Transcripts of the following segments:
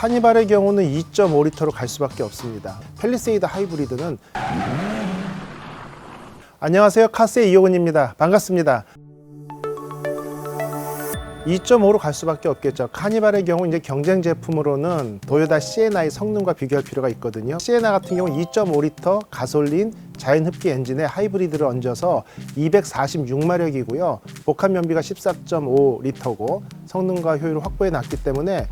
카니발의 경우는 2.5리터로 갈 수밖에 없습니다. 팰리세이드 하이브리드는 안녕하세요, 카스의 이호근입니다. 반갑습니다. 2.5로 갈 수밖에 없겠죠. 카니발의 경우 이제 경쟁 제품으로는 도요타 시에나의 성능과 비교할 필요가 있거든요. 시에나 같은 경우 2.5리터 가솔린 자연 흡기 엔진에 하이브리드를 얹어서 246마력이고요. 복합 연비가 14.5리터고 성능과 효율을 확보해 놨기 때문에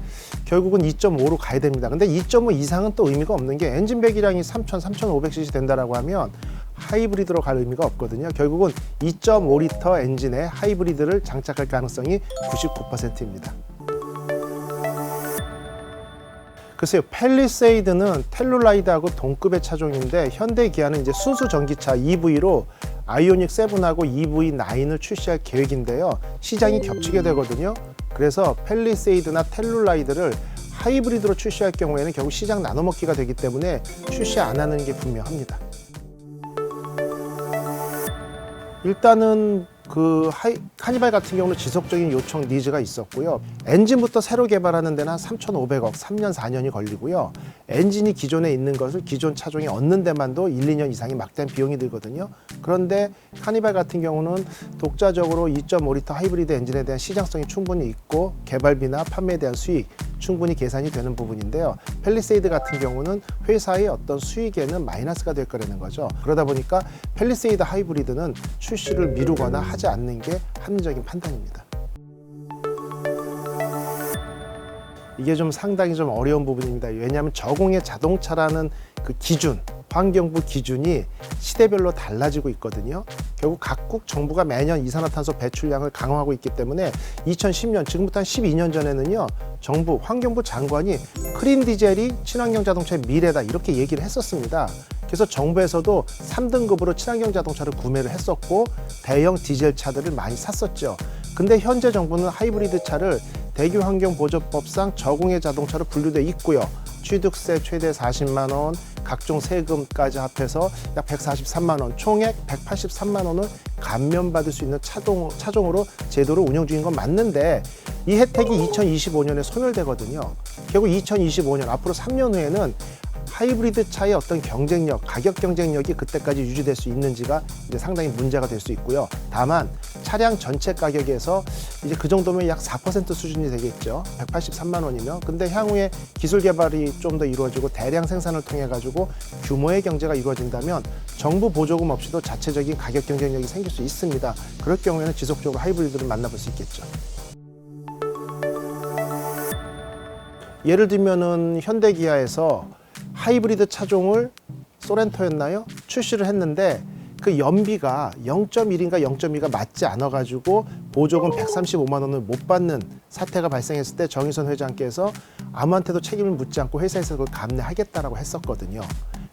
결국은 2.5로 가야 됩니다. 근데 2.5 이상은 또 의미가 없는 게 엔진 배기량이 3,500cc 된다라고 하면 하이브리드로 갈 의미가 없거든요. 결국은 2.5리터 엔진에 하이브리드를 장착할 가능성이 99%입니다. 글쎄요, 팰리세이드는 텔룰라이드하고 동급의 차종인데 현대 기아는 이제 순수 전기차 EV로 아이오닉 7하고 EV9을 출시할 계획인데요. 시장이 겹치게 되거든요. 그래서 팰리세이드나 텔룰라이드를 하이브리드로 출시할 경우에는 결국 시장 나눠먹기가 되기 때문에 출시 안 하는 게 분명합니다. 일단은 카니발 같은 경우는 지속적인 요청 니즈가 있었고요. 엔진부터 새로 개발하는 데는 한 3,500억, 3년, 4년이 걸리고요. 엔진이 기존에 있는 것을 기존 차종이 얻는 데만도 1, 2년 이상이 막대한 비용이 들거든요. 그런데 카니발 같은 경우는 독자적으로 2.5리터 하이브리드 엔진에 대한 시장성이 충분히 있고 개발비나 판매에 대한 수익 충분히 계산이 되는 부분인데요. 팰리세이드 같은 경우는 회사의 어떤 수익에는 마이너스가 될 거라는 거죠. 그러다 보니까 팰리세이드 하이브리드는 출시를 미루거나 하지 않는 게 합리적인 판단입니다. 이게 좀 상당히 좀 어려운 부분입니다. 왜냐하면 저공해 자동차라는 그 기준, 환경부 기준이 시대별로 달라지고 있거든요. 결국 각국 정부가 매년 이산화탄소 배출량을 강화하고 있기 때문에 2010년, 지금부터 한 12년 전에는요, 정부, 환경부 장관이 클린 디젤이 친환경 자동차의 미래다 이렇게 얘기를 했었습니다. 그래서 정부에서도 3등급으로 친환경 자동차를 구매를 했었고 대형 디젤 차들을 많이 샀었죠. 근데 현재 정부는 하이브리드 차를 대기환경보조법상 저공해 자동차로 분류되어 있고요. 취득세 최대 40만 원, 각종 세금까지 합해서 약 143만 원, 총액 183만 원을 감면받을 수 있는 차종으로 제도를 운영 중인 건 맞는데 이 혜택이 2025년에 소멸되거든요. 결국 2025년, 앞으로 3년 후에는 하이브리드 차의 어떤 경쟁력, 가격 경쟁력이 그때까지 유지될 수 있는지가 이제 상당히 문제가 될 수 있고요. 다만 차량 전체 가격에서 이제 그 정도면 약 4% 수준이 되겠죠. 183만 원이면. 근데 향후에 기술 개발이 좀 더 이루어지고 대량 생산을 통해 가지고 규모의 경제가 이루어진다면 정부 보조금 없이도 자체적인 가격 경쟁력이 생길 수 있습니다. 그럴 경우에는 지속적으로 하이브리드를 만나볼 수 있겠죠. 예를 들면은 현대기아에서 하이브리드 차종을 소렌토였나요? 출시를 했는데 그 연비가 0.1인가 0.2가 맞지 않아 가지고 보조금 135만 원을 못 받는 사태가 발생했을 때 정의선 회장께서 아무한테도 책임을 묻지 않고 회사에서 그걸 감내하겠다라고 했었거든요.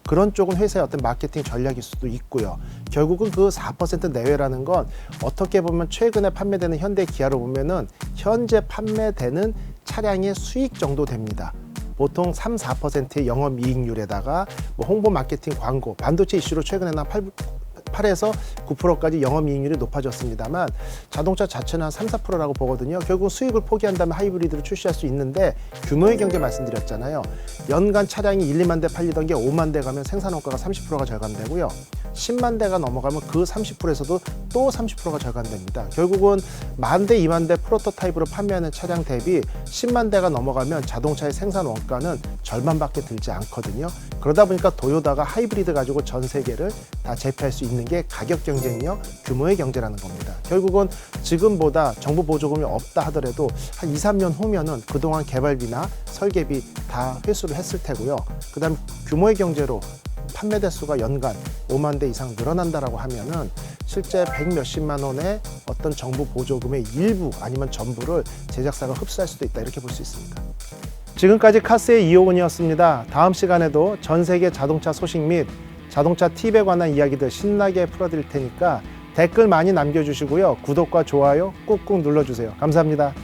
그런 쪽은 회사의 어떤 마케팅 전략일 수도 있고요. 결국은 그 4% 내외라는 건 어떻게 보면 최근에 판매되는 현대 기아로 보면은 현재 판매되는 차량의 수익 정도 됩니다. 보통 3, 4%의 영업이익률에다가 뭐 홍보 마케팅 광고, 반도체 이슈로 최근에는 8에서 9%까지 영업이익률이 높아졌습니다만 자동차 자체는 한 3, 4%라고 보거든요. 결국 수익을 포기한다면 하이브리드를 출시할 수 있는데 규모의 경제 말씀드렸잖아요. 연간 차량이 1, 2만 대 팔리던 게 5만 대 가면 생산 원가가 30%가 절감되고요. 10만 대가 넘어가면 그 30%에서도 또 30%가 절감됩니다. 결국은 1만 대, 2만 대 프로토타입으로 판매하는 차량 대비 10만 대가 넘어가면 자동차의 생산 원가는 절반밖에 들지 않거든요. 그러다 보니까 도요타가 하이브리드 가지고 전 세계를 다 제패할 수 있는 게 가격 경쟁력, 규모의 경제라는 겁니다. 결국은 지금보다 정부 보조금이 없다 하더라도 한 2, 3년 후면은 그동안 개발비나 설계비 다 회수를 했을 테고요. 그 다음 규모의 경제로 판매 대수가 연간 5만 대 이상 늘어난다라고 하면은 실제 100 몇십만 원의 어떤 정부 보조금의 일부 아니면 전부를 제작사가 흡수할 수도 있다 이렇게 볼 수 있습니다. 지금까지 카스의 이호근이었습니다. 다음 시간에도 전 세계 자동차 소식 및 자동차 팁에 관한 이야기들 신나게 풀어드릴 테니까 댓글 많이 남겨주시고요. 구독과 좋아요 꾹꾹 눌러주세요. 감사합니다.